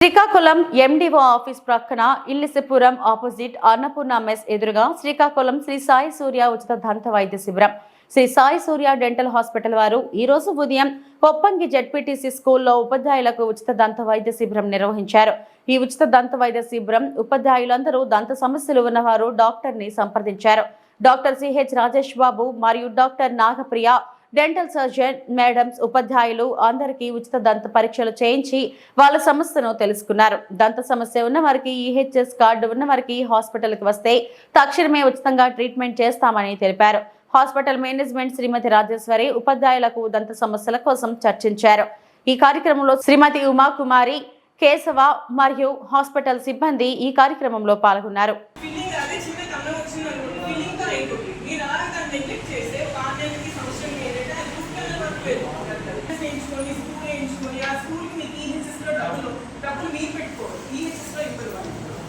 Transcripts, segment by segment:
Srikakulam MDO office ప్రక్కన ఇల్లిసిపురం opposite Annapurna mess ఎదురుగా శ్రీకాకుళం శ్రీ సాయి సూర్య ఉచిత దంత వైద్య శిబిరం శ్రీ సాయి సూర్య డెంటల్ హాస్పిటల్ వారు ఈ రోజు ఉదయం కొప్పంగి జెడ్పీటీసీ స్కూల్లో ఉపాధ్యాయులకు ఉచిత దంత వైద్య శిబిరం నిర్వహించారు. ఈ ఉచిత దంత వైద్య శిబిరం ఉపాధ్యాయులందరూ దంత సమస్యలు ఉన్నవారు డాక్టర్ ని సంప్రదించారు. డాక్టర్ సిహెచ్ రాజేష్ బాబు మరియు doctor Nagapriya dental surgeon madams ఉపాధ్యాయులు అందరికీ ఉచిత దంత పరీక్షలు చేయించి వాళ్ళ సమస్యను తెలుసుకున్నారు. దంత సమస్య ఉన్న వారికి ఈహెచ్ఎస్ కార్డు ఉన్న వారికి హాస్పిటల్కి వస్తే తక్షణమే ఉచితంగా ట్రీట్మెంట్ చేస్తామని తెలిపారు. హాస్పిటల్ మేనేజ్మెంట్ శ్రీమతి రాజేశ్వరి ఉపాధ్యాయులకు దంత సమస్యల కోసం చర్చించారు. ఈ కార్యక్రమంలో శ్రీమతి ఉమాకుమారి, కేశవ మరియు హాస్పిటల్ సిబ్బంది ఈ కార్యక్రమంలో పాల్గొన్నారు.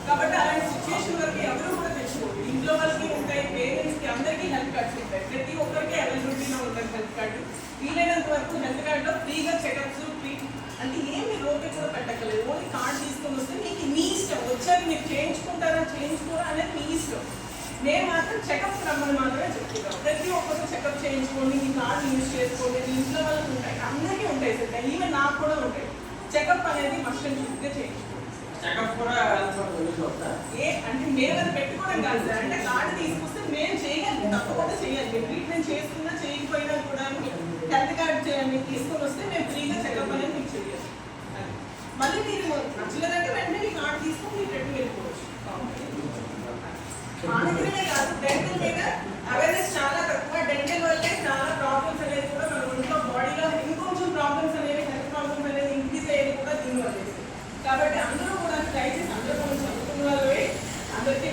కాబట్టి అలాంటి సిచ్యువేషన్ వరకు ఎవరు కూడా తెచ్చుకోరు. ఇంట్లో వాళ్ళకి ఉంటాయి, పేరెంట్స్కి అందరికీ హెల్త్ కార్డ్స్ ఉంటాయి. ప్రతి ఒక్కరికి అవైలబిలిటీలో ఉంటుంది హెల్త్ కార్డు. వీలైనంత వరకు హెల్త్ కార్డులో ఫ్రీగా చెకప్స్ అంటే ఏమి రోగి కూడా పెట్టక్కర్లేదు. ఓన్లీ కార్డు తీసుకొని వస్తే మీకు మీ ఇష్టం, వచ్చాక మీరు చేయించుకుంటారా చేయించుకోరా అనేది మీ ఇష్టం. నేను మాత్రం చెకప్ రమ్మని మాత్రమే చెప్తున్నాను. ప్రతి ఒక్కరు చెకప్ చేయించుకోండి, మీ కార్డు యూజ్ చేసుకోండి. మీ ఇంట్లో వాళ్ళకి ఉంటాయి, అందరికీ ఉంటాయి సార్. ఈవెన్ నాకు కూడా ఉంటాయి. చెకప్ అనేది మస్ట్ అండ్ షుడ్గా చేయించుకోండి. అంటే మేము అది పెట్టుకోవడం కాదు సార్. అంటే కార్డు తీసుకొస్తే మేము చేయగలిగి తప్పకుండా చేయాలి. ట్రీట్మెంట్ చేసుకున్నా చేయకపోయినా కూడా హెల్త్ కార్డు మీకు తీసుకొని వస్తే మేము ఫ్రీగా చెకప్ అనేది మీకు చేయాలి. మళ్ళీ మీరు నచ్చలేదంటే వెంటనే మీ కార్డు తీసుకొని మీరు పెట్టి వెళ్ళిపోవచ్చు. మా దగ్గరనే కాదు, డెంటల్ మీద అవేర్నెస్ చాలా తక్కువ. డెంటల్ వల్లే చాలా ప్రాబ్లమ్స్ అనేది కూడా మన ఒంట్లో బాడీలో ఇంకొంచెం ప్రాబ్లమ్స్ అనేవి, హెల్త్ ప్రాబ్లమ్స్ అనేది ఇంక్రీజ్ అయ్యేది కూడా దీనివల్లే. కాబట్టి అందరూ కూడా దయచేసి అందరూ కూడా చదువుకున్న వాళ్ళే, అందరికీ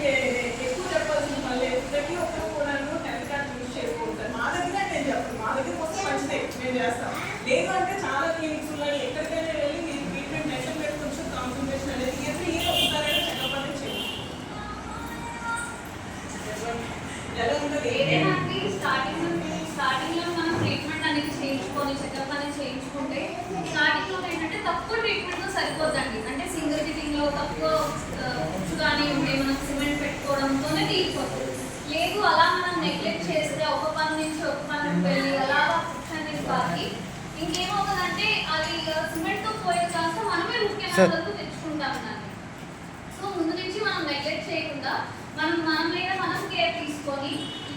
ఎక్కువ చెప్పాల్సిన పని. ప్రతి ఒక్కరు కూడా హెల్త్ కార్డ్ యూజ్ చేసుకోవాలి. మా దగ్గర నేను చెప్పను, మా దగ్గర వస్తే మంచిదే, మేము చేస్తాం. లేదు అంటే చాలా క్లినిక్స్ ఉన్నాయి, ఎక్కడికైనా వెళ్ళి మీరు ట్రీట్మెంట్ మెషర్ మీద కొంచెం కాన్సన్ట్రేషన్ అనేది ఎవ్రీ ఇయర్ ఒకసారైనా చెకప్ అనేది చేయాలి. ఎలా ఉంటుంది స్టార్టింగ్ లో మనం ట్రీట్మెంట్ అనేది చేయించుకొని చెకప్ అనేది చేయించుకుంటే స్టార్టింగ్ లో ఏంటంటే తక్కువ ట్రీట్మెంట్ తో సరిపోద్దండి. అంటే సింగిల్ సిట్టింగ్ లో తక్కువ కానీ ఉంటే మనం సిమెంట్ పెట్టుకోవడంతోనే తీరిపోతుంది. లేదు అలా మనం నెగ్లెక్ట్ చేస్తే ఒక పని నుంచి ఒక పని వెళ్ళి అలా అనేది బాకి ఇంకేమవుతుందంటే అది సిమెంట్ తో పోయేది కాస్త మనమే రూట్ కెనాల్తో తెచ్చుకుంటాం దాన్ని. సో ముందు నుంచి మనం నెగ్లెక్ట్ చేయకుండా మనం లేదా మనం కేర్ తీసుకొని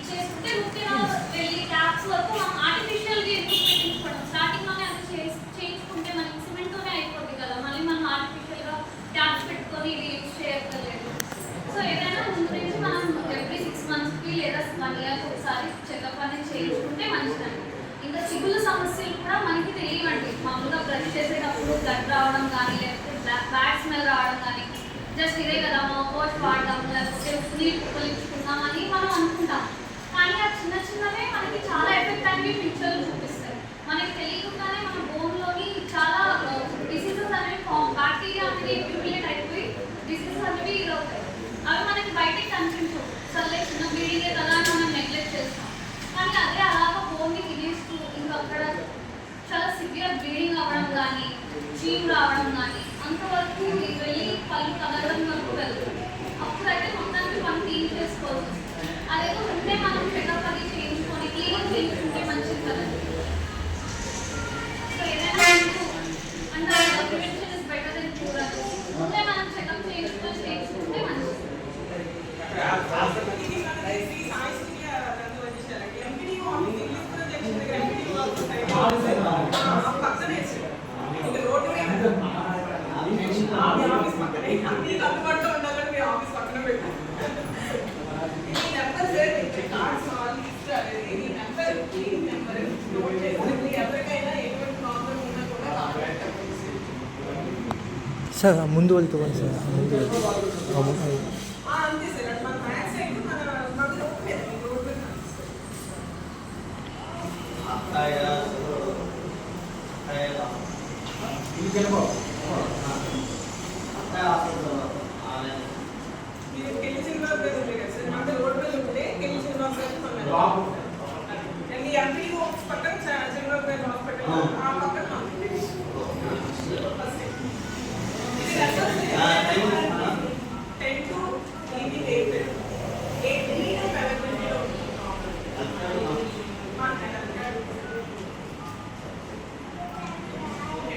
చేసుకుంటే రూట్ కెనాల్ వెళ్ళి ట్యాప్స్ వరకు మనం ఆర్టిఫిషియల్ గా ఎందుకు పెట్టించుకోవడం. స్టార్టింగ్ లోనే అది చేయించుకుంటే మనకి సిమెంట్ తోనే అయిపోతుంది కదా. మళ్ళీ మనం ఆర్టిఫిషియల్ గా ట్యాప్స్ పెట్టుకొని ఇది యూజ్ చేయక్కర్లేదు. సో ఏదైనా ముందు నుంచి మనం ఎవ్రీ 6 months కి లేదా 1 year ఒకసారి చెకప్ అనేది చేయించుకుంటే మంచిదండి. ఇంకా చిగుళ్ళ సమస్యలు కూడా మనకి తెలియవండి. మామూలుగా బ్రష్ చేసేటప్పుడు బ్లడ్ రావడం కానీ, లేకపోతే బ్యాడ్ స్మెల్ రావడం కానీ, జస్ట్ ఇదే కదా మౌత్ వాష్ వాడడం లేకపోతే నీళ్ళు పొలించుకుందాం అని మనం అనుకుంటాం. కానీ ఆ చిన్న చిన్నవే మనకి చాలా ఎఫెక్ట్ అనేవి పిక్చర్లు చూపిస్తాయి. మనకి తెలియకుండానే మన బోన్లోని చాలా డిసీజెస్ అనేవి బ్యాక్టీరియా అనేది అక్యుములేట్ అయిపోయి డిసీజెస్ అనేవి ఇదవుతాయి. అవి మనకి బయటికి కనిపించవు. సరే చిన్న బ్లీడింగే కదా అని మనం నెగ్లెక్ట్ చేస్తాం. కానీ అదే అలాగా బోన్ని తినేస్తూ ఇంకా అక్కడ చాలా సివియర్ బ్లీడింగ్ అవ్వడం కానీ, చీము రావడం కానీ అంతవరకు వెళ్ళి పళ్ళు కలగడం వరకు వెళ్తుంది. అప్పుడైతే మొత్తానికి మనం క్లీన్ చేసుకోవాల్సి వస్తుంది. అదేదో ఉంటే మనం చెకప్ అది చేయించుకొని క్లీనింగ్ చేయించుకుంటే మంచిది కదండి. సో ఏదైనా అంటే prevention is better than cure. ముందే మనం చెకప్ చేయించుకుంటే మంచిది. అందుబాటులో ఉండాలని మీ ఆఫీస్ పక్కన పెట్టారు. ఈ నెంబర్ సార్ ఎవరికైనా ఎటువంటి ప్రాబ్లం ఉన్నా కూడా సార్ ముందు వెళ్తాం సార్. అంతే సార్. మన మ్యాథ్స్ అయితే మన రోడ్ మీరు గెలిచిన వాళ్ళు ఉంటే కదా సార్, మన రోడ్ మీద ఉంటే గెలిచిన వాళ్ళు ఈ ఎంపీ పక్కన చంద్రబాబు హాస్పిటల్ ఆ పక్కన 8 8